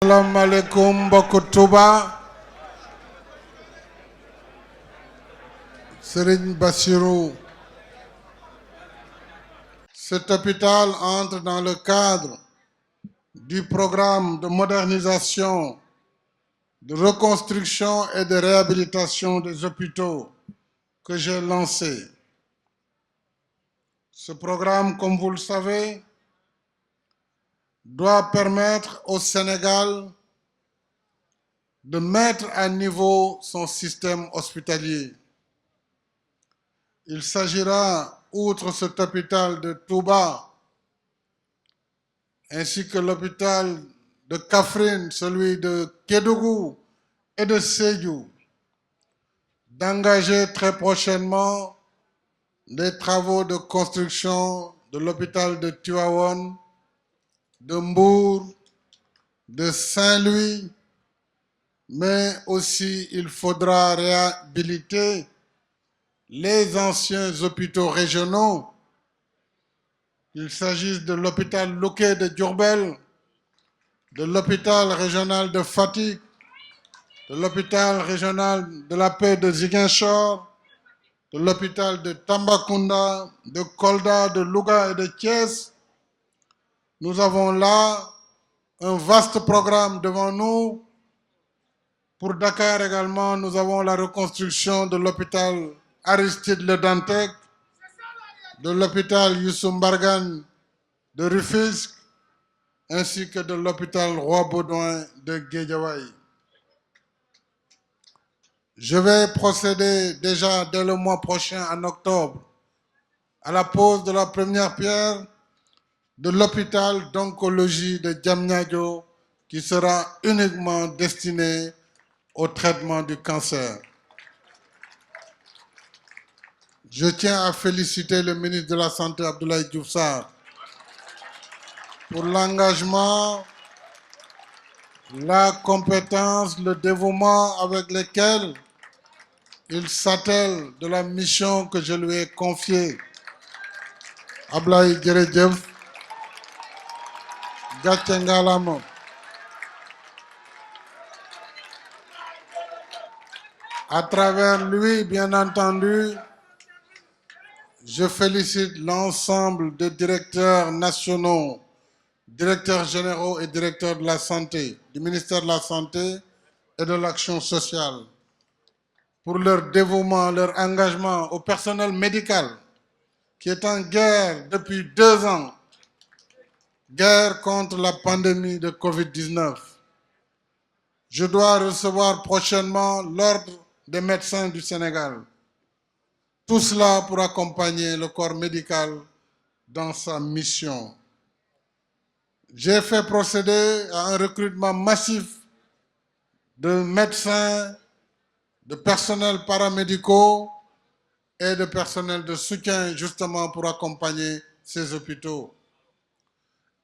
Assalamu alaikum mbokku Touba. Serigne Bassirou. Cet hôpital entre dans le cadre du programme de modernisation, de reconstruction et de réhabilitation des hôpitaux que j'ai lancé. Ce programme, comme vous le savez, doit permettre au Sénégal de mettre à niveau son système hospitalier. Il s'agira, outre cet hôpital de Touba, ainsi que l'hôpital de Kaffrine, celui de Kédougou et de Sédhiou, d'engager très prochainement les travaux de construction de l'hôpital de Tivaouane, de Mbour, de Saint-Louis, mais aussi il faudra réhabiliter les anciens hôpitaux régionaux, qu'il s'agisse de l'hôpital Locquet de Diourbel, de l'hôpital régional de Fatick, de l'hôpital régional de la Paix de Ziguinchor, de l'hôpital de Tambacounda, de Kolda, de Louga et de Thiès. Nous avons là un vaste programme devant nous. Pour Dakar également, nous avons la reconstruction de l'hôpital Aristide Le Dantec, de l'hôpital Youssou Mbargane de Rufisque, ainsi que de l'hôpital Roi-Baudouin de Guédiawaye. Je vais procéder déjà dès le mois prochain, en octobre, à la pose de la première pierre de l'hôpital d'oncologie de Diamniadio, qui sera uniquement destiné au traitement du cancer. Je tiens à féliciter le ministre de la Santé, Abdoulaye Diouf Sarr, pour l'engagement, la compétence, le dévouement avec lesquels il s'attelle de la mission que je lui ai confiée. Abdoulaye Djeredjev, Gatche Ngalama. À travers lui, bien entendu, je félicite l'ensemble des directeurs nationaux, directeurs généraux et directeurs de la santé, du ministère de la Santé et de l'Action sociale, pour leur dévouement, leur engagement au personnel médical qui est en guerre depuis 2 ans, guerre contre la pandémie de Covid-19. Je dois recevoir prochainement l'ordre des médecins du Sénégal. Tout cela pour accompagner le corps médical dans sa mission. J'ai fait procéder à un recrutement massif de médecins, de personnels paramédicaux et de personnel de soutien justement pour accompagner ces hôpitaux.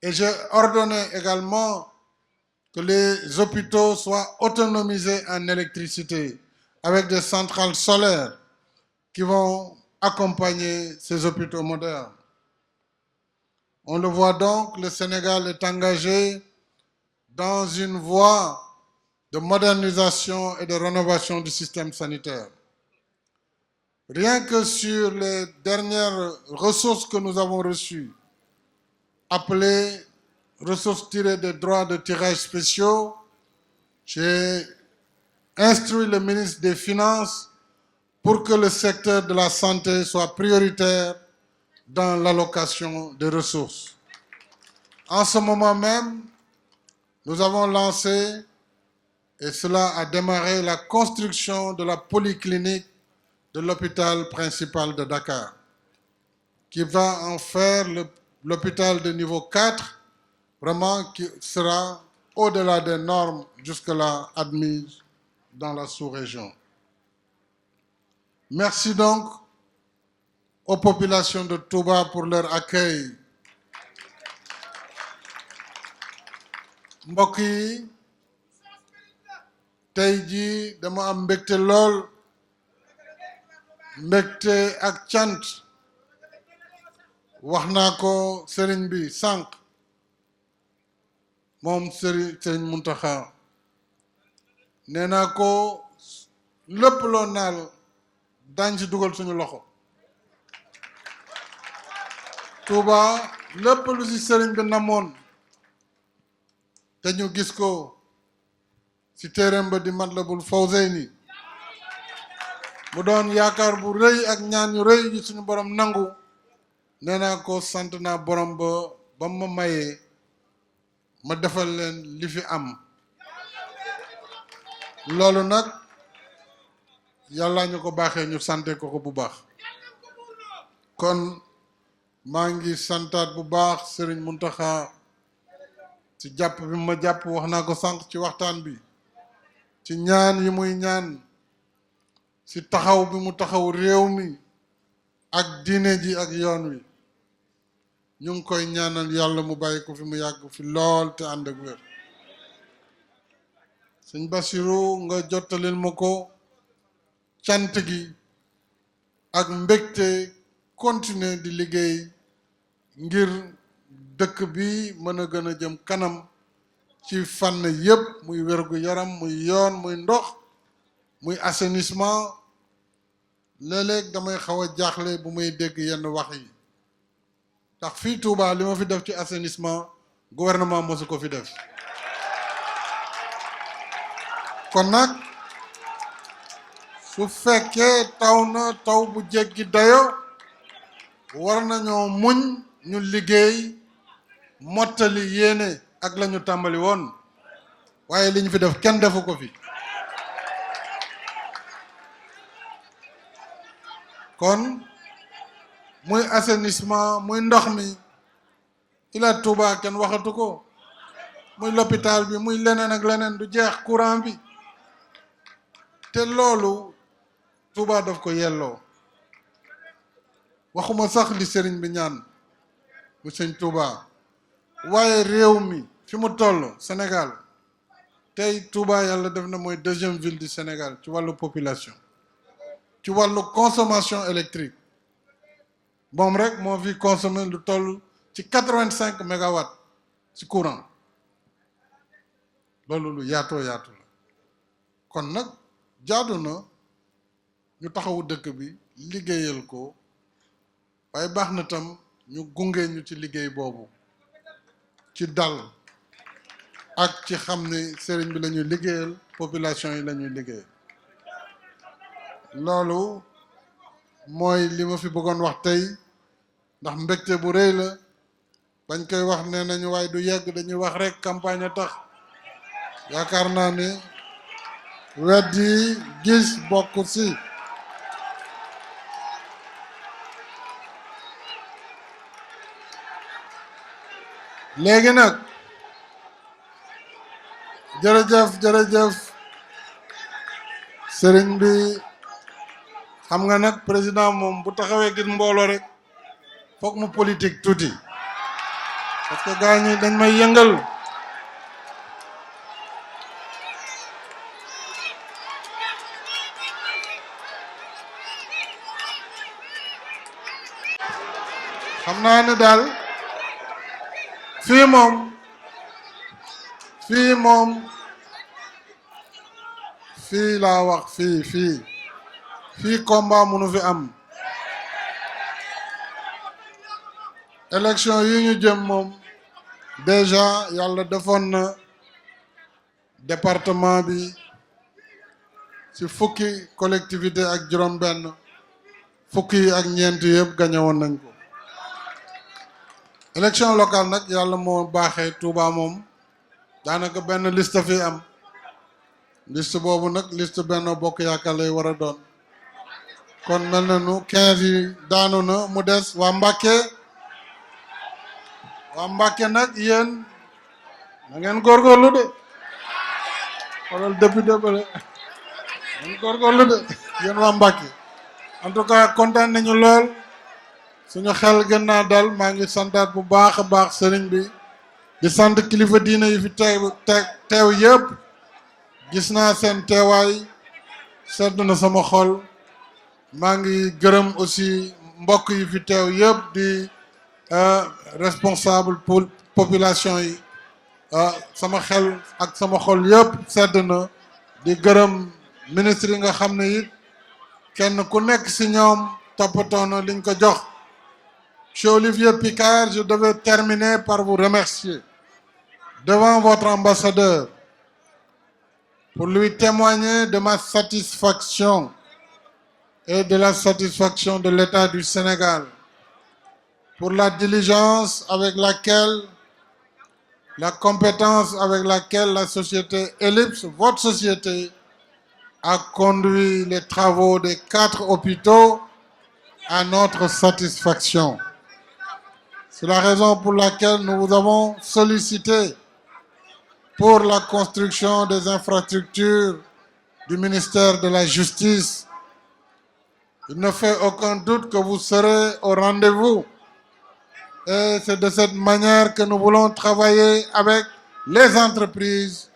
Et j'ai ordonné également que les hôpitaux soient autonomisés en électricité avec des centrales solaires qui vont accompagner ces hôpitaux modernes. On le voit donc, le Sénégal est engagé dans une voie de modernisation et de rénovation du système sanitaire. Rien que sur les dernières ressources que nous avons reçues, appelées ressources tirées des droits de tirage spéciaux, j'ai instruit le ministre des Finances pour que le secteur de la santé soit prioritaire dans l'allocation des ressources. En ce moment même, nous avons lancé, et cela a démarré, la construction de la polyclinique de l'hôpital principal de Dakar, qui va en faire l'hôpital de niveau 4, vraiment qui sera au-delà des normes jusque-là admises dans la sous-région. Merci donc aux populations de Touba pour leur accueil. Mbokk yi, tey jii dama am mbégte lool, mbégte ak cant. Wax naa ko sëriñ bi sànq, moom Serigne Mountakha nee naa ko lépp loo naal daañ ci dugal suñu loxo Touba lépp lu ci sëriñ bi namoon te ñu gis ko ci téereem ba di Matlabul Fawzayni mu doon yaakaar bu rëy ak ñaan yu rëy yu suñu borom nangu nee naa ko sant naa borom ba ma mayee ma defal leen li fi am loolu nag yàlla ñu ko baaxee ñu sante ko bu baax kon maa ngi santaat bu baax Serigne Mountakha ci jàpp bi ma jàpp wax naa ko sànq ci waxtaan bi ci ñaan yi muy ñaan ci taxaw bi mu taxaw réew mi ak diine ji ak yoon wi ñu ngi koy ñaanal yàlla mu bàyyi ko fi mu yàgg fi lool te ànd ak wér sëñ Bassirou nga jottalil ma ko cant gi ak mbégte continuer di liggéey ngir dëkk bi mën a gën a jëm kanam ci fànn yépp muy wérgu yaram muy yoon muy ndox muy assainissement léeg-léeg damay xaw a jaaxle bu may dégg yenn wax yi ndax fii Touba li ma fi def ci assainissement gouvernement mosu ko fi def kon nag su fekkee taw na taw bu jéggi dayo war nañoo muñ ñu liggéey mottali yéene ak lañu tàmbali woon waaye li ñu fi def kenn defu ko fi kon muy assainissement muy ndox mi Ila Touba kenn waxatu ko muy l'hôpital bi muy leneen ak leneen du jeex courant bi te loolu Touba daf ko yelloo waxuma sax li sëriñ bi ñaan bu sëñ Touba waaye réew mi fi mu toll Sénégal tey Touba yàlla def na mooy deuxième ville du Sénégal ci wàllu population ci wàllu consommation électrique moom rek moo fi consommé lu toll ci 85 mégawatts ci courant loolu lu yaatoo yaatu la kon nag jaadu na ñu taxawu dëkk bi liggéeyal ko waaye baax na tam ñu gunge ñu ci liggéey boobu ci dal ak ci xam ne sëriñ bi la ñuy liggéeyal population yi la ñuy liggéeyal loolu mooy li ma fi bëggoon wax tey ndax mbégte bu rëy la bañ koy wax nee nañu waaye du yegg dañuy wax rek campagne a tax yaakaar naa ne weddi gis bokk si léegi nag jërëjëf sëriñ bi xam nga nag président moom bu taxawee gis mbooloo rek foog mu politique tuuti parce que gars ñi dañ may yëngal xam naa ne daal fii moom fii laa wax fii combat mënu fi am élection yi ñu jëm moom déjà yàlla defoon na département bi ci fukki collectivité ak juróom-benn fukki yi ak ñeent yëpp gagné woon nañ ko élection locale nag yàlla moo baaxee Touba moom daanaka benn liste fi am liste boobu nag liste Benno Bokk Yaakaar lay war a doon kon mel na nu 15 yi daanu na mu des waa Mbàkke nag yéen na ngeen góorgóorlu de xoolal député ba de ngeen góorgóorlu de yéen waa Mbàkke en tout cas kontaan nañu lool suñu xel gën naa dal maa ngi santaat bu baax a baax sëriñ bi di sant kilifa diine yi fi teew yëpp gis naa seen teewaay sedd na sama xol maa ngi gërëm aussi mbokk yi fi teew yëpp di responsable pour population yi sama xel ak sama xol yëpp sedd na di gërëm ministre yi nga xam ne it kenn ku nekk ci ñoom toppatoo na liñ ko jox. Monsieur Olivier Picard, je devais terminer par vous remercier devant votre ambassadeur pour lui témoigner de ma satisfaction et de la satisfaction de l'État du Sénégal pour la diligence avec laquelle, la compétence avec laquelle la société Ellipse, votre société, a conduit les travaux des 4 hôpitaux à notre satisfaction. C'est la raison pour laquelle nous vous avons sollicité pour la construction des infrastructures du ministère de la Justice. Il ne fait aucun doute que vous serez au rendez-vous. Et c'est de cette manière que nous voulons travailler avec les entreprises.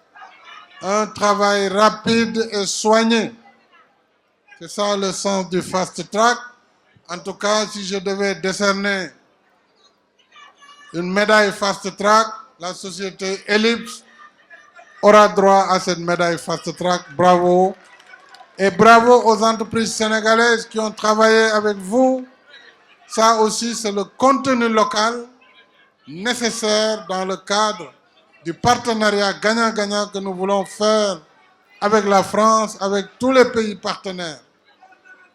Un travail rapide et soigné. C'est ça le sens du fast track. En tout cas, si je devais décerner une médaille fast track, la société Ellipse aura droit à cette médaille fast track. Bravo. Et bravo aux entreprises sénégalaises qui ont travaillé avec vous. Ça aussi, c'est le contenu local nécessaire dans le cadre du partenariat gagnant-gagnant que nous voulons faire avec la France, avec tous les pays partenaires.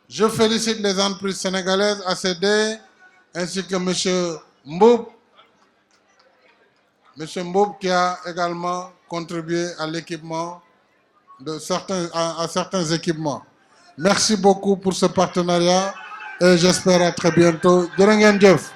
Je félicite les entreprises sénégalaises, ACD, ainsi que M. Mboub. M. Mboub qui a également contribué à l'équipement de certains équipements. Merci beaucoup pour ce partenariat et j'espère à très bientôt. Jërë ngeen jëf.